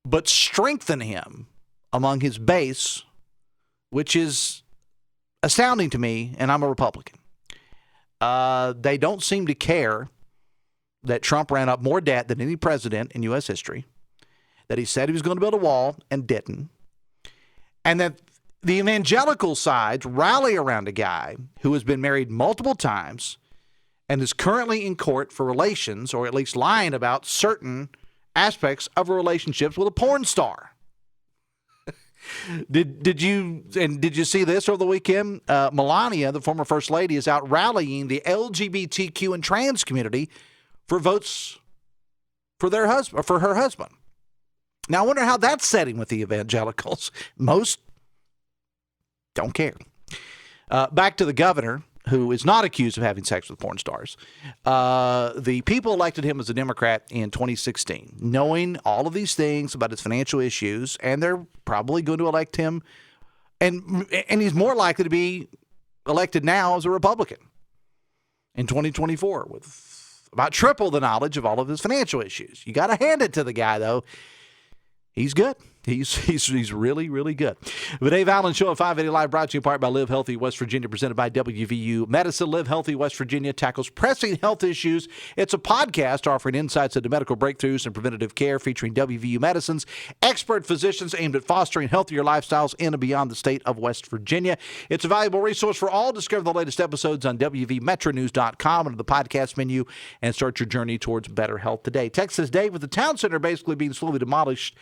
but strengthen him among his base, which is astounding to me, and I'm a Republican. They don't seem to care that Trump ran up more debt than any president in U.S. history, that he said he was going to build a wall and didn't, and that the evangelical sides rally around a guy who has been married multiple times and is currently in court for relations, or at least lying about certain aspects of a relationship with a porn star. Did you see this over the weekend? Melania, the former first lady, is out rallying the LGBTQ and trans community for votes for their husband, for her husband. Now I wonder how that's setting with the evangelicals. Most don't care. Back to the governor, who is not accused of having sex with porn stars. The people elected him as a Democrat in 2016, knowing all of these things about his financial issues, and they're probably going to elect him. And he's more likely to be elected now as a Republican in 2024 with about triple the knowledge of all of his financial issues. You got to hand it to the guy, though. He's good. He's really, really good. The Dave Allen Show at 580 Live, brought to you in part by Live Healthy West Virginia, presented by WVU Medicine. Live Healthy West Virginia tackles pressing health issues. It's a podcast offering insights into medical breakthroughs and preventative care, featuring WVU Medicine's expert physicians aimed at fostering healthier lifestyles in and beyond the state of West Virginia. It's a valuable resource for all. Discover the latest episodes on WVMetroNews.com under the podcast menu and start your journey towards better health today. Text says, Dave, with the town center basically being slowly demolished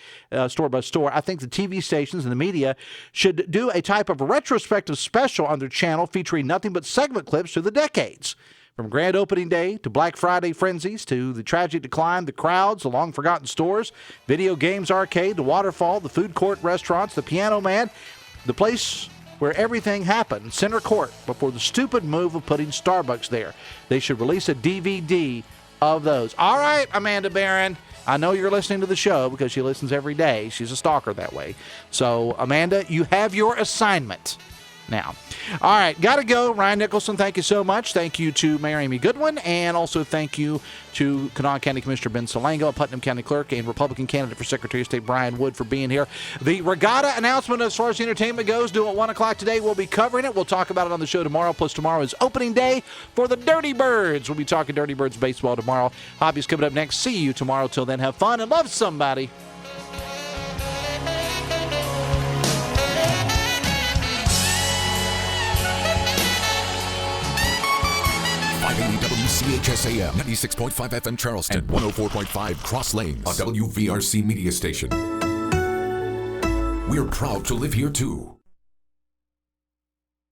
store by store, I think the TV stations and the media should do a type of retrospective special on their channel featuring nothing but segment clips through the decades. From grand opening day to Black Friday frenzies to the tragic decline, the crowds, the long-forgotten stores, video games arcade, the waterfall, the food court restaurants, the Piano Man, the place where everything happened, center court, before the stupid move of putting Starbucks there. They should release a DVD of those. All right, Amanda Barron. I know you're listening to the show because she listens every day. She's a stalker that way. So, Amanda, you have your assignment now. All right, got to go. Ryan Nicholson, thank you so much. Thank you to Mayor Amy Goodwin, and also thank you to Kanawha County Commissioner Ben Salango, Putnam County Clerk, and Republican candidate for Secretary of State Brian Wood for being here. The regatta announcement as far as the entertainment goes, due at 1 o'clock today. We'll be covering it. We'll talk about it on the show tomorrow, plus tomorrow is opening day for the Dirty Birds. We'll be talking Dirty Birds baseball tomorrow. Hobbies coming up next. See you tomorrow. Till then, have fun and love somebody. WCHS AM 96.5 FM Charleston and 104.5 Cross Lanes, a WVRC media station. We're proud to live here too.